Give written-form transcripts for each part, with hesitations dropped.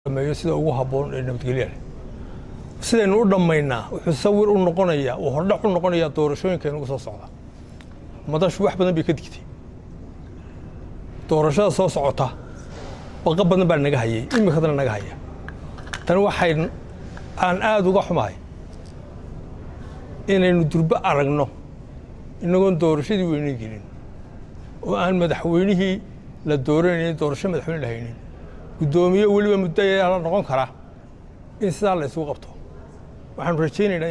ما sida ugu haboon ee nabadgelyada sideen u dhameynaa wuxuu sawir u noqonayaa oo hordhac u noqonayaa doorashooyinka ugu soo socda madashu wax badan bay ka digtay doorashada soo socota baqa badan baa naga hayay imikadana naga haya tan waxay aan aad uga xumahay inaynu durba aragno inagoon doorashadii weynay gelin oo aan madaxweynihii la dooranayay doorasho madaxweyne lahaynin gudoomiye waliba muddo ay la noqon kara in sidaa la isugu qabto waxaan rajaynaynaa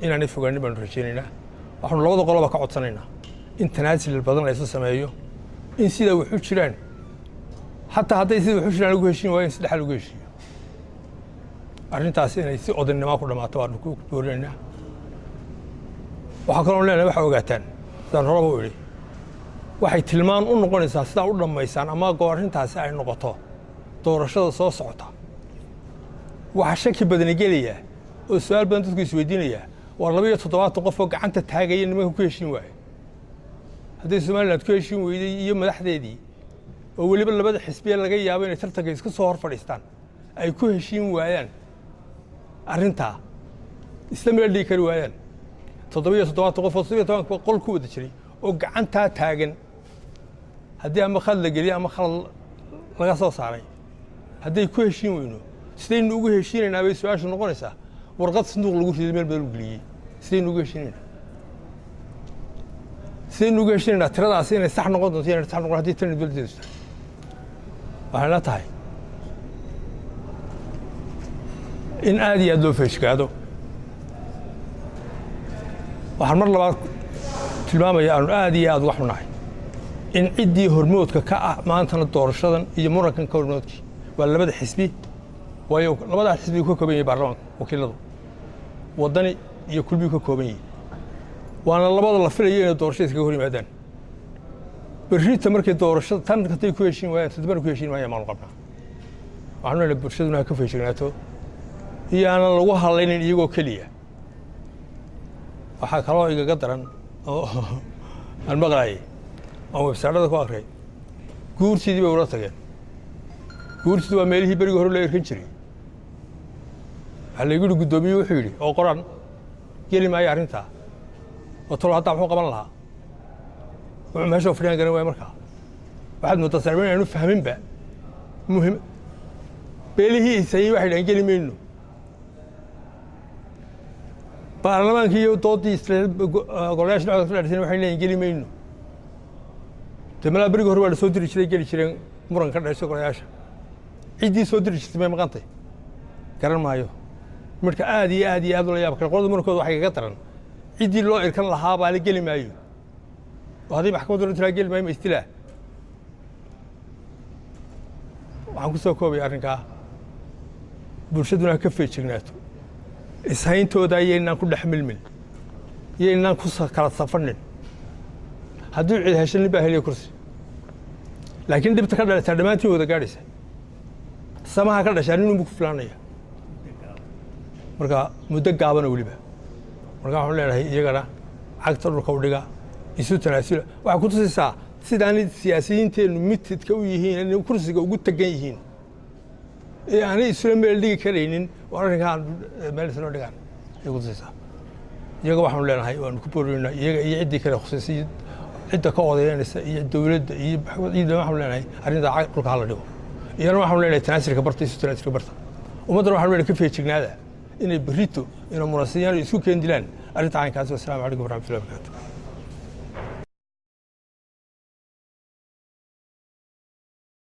inaanay fogaanin baan rajaynaynaa waxaan labada qoloba ka codsanaynaa in tanaasul badan la isu sameeyo in sida wuxuu jiraan hatta hadday sida wuxuu jiraan lagu heshiin waayo saddex lagu heshiiyo arrintaas inay si odaynimo ku dhamaato waan ku doonaynaa waxa kale oo leenahay waxa ogaataan sidaan horeba u yiri waxay tilmaan u noqonaysaa sida u dhameysaan ama goorintaasi ay noqoto doorashada soo socota waxa shaki badan gelaya oo su'aal badan dadku isweydiinaya waa 27 qof oo gacanta taagay nimanka ku heshiin waay haddii Soomaaliland ku heshiin weeyday iyo madaxdeedii oo waliba labada xisbiye laga yaabo inay tartanka iska soo hor fadhiistaan ay ku heshiin waayaan arrinta isla dhigi kari waayaan 27 qof oo 17 qol ku wada jiray oo gacanta taagan haddii ama khal la geliyo ama khal laga soo saaray haddii ku heshiin weyno sideen ugu heshiinaynaa bay su'aashu noqonaysaa warqad sanduuq lagu riday meel badan geliyay sideen ugu heshiinaynaa tiradaas inay sax noqon doonto inay sax noqon haddii tan dawladdu waxay la tahay in aad iyo aad loo feeshkaado waxaan mar labaad tilmaamaya aan aad iyo aad wax u nahay in ciddii hormoodka ka ah maantana doorashadan iyo murankan ka hormoodkii waa labada xisbi waayo labada xisbi ka kooban yahay baarlamaanka wakiiladu wadani iyo kulbi ka kooban yahay waana labada la filayo inay doorashada iskaga hor yimaadaan berrita markay doorashada tan intay ku heshiin waayaan tadbar ku heshiin waayaan maal qabna waxaan leeyahay bulshaduna ka feeshignaato iyo aan lagu halaynin iyagoo kaliya waxa kaloo igaga daran oo aan maqlaayay oo website-da ku akhriyay guursidii bay ula tageen guursidii waa meelihii bariga hore la irkan jiray waxa la yidhi gudoomiye wuxuu yidhi oo qoran geli maayo arrinta oo tolo hadda wuxuu qaban lahaa wuxuu meesha fadhiyaan garan waay markaa waxaad moodaa sarween aanu fahminba muhiim beelihii isay waxay dhahan geli mayno baarlamaanka iyo doodii golayaasha dhexdooda waxay leeyihiin geli mayno tamala bariga hore waa la soo diri jiray geli jireen muran ka dhashay golayaasha ciidii soo diri jirtay ma qantay garan maayo marka aad iyo aad la yaab kale qolada murankood waxay kaga daran ciidii loo irkan lahaa baa la geli maayo oo hadii maxkamaddu inta geli maayo istilaa waxaan ku soo koobay arrinka bulshaduna ka feejignaato ishayntooda ayaynan ku dhaxmilmin yeenan ku kala safarnin haddii cid heshan baa heliyo kursi laakiin dibta ka dhalata dhamaantii wada gaadhaysa samaha ka dhashaan inuu ku filaanaya marka muddo gaaban waliba marka waxaan leenahay iyagana cagta dhulka u dhiga isu tanaasula waxa ku tusaysaa sidaan siyaasiyiinteenu mitidka u yihiin inay kursiga ugu tagan yihiin ee aanay isla meel dhigi karaynin arrinkan meel isla dhigaan ay ku tusaysaa iyaga waxaan leenahay waan ku boorinaynaa iyaga iyo ciddii kale khusaysi cidda ka odaynaysa iyo dawladda iyo waxaan leenahay arrinta dhulka hala dhigo iyana waxaan leenahay tanaasulka barta isu tanaasulka barta ummadana waxaan leenahay ka feejignaada inay berrito inay munasiyaan isku keen dilaan arrinta caynkaas. Assalaamu calaykum waraxmatullaahi wabarakaatuh.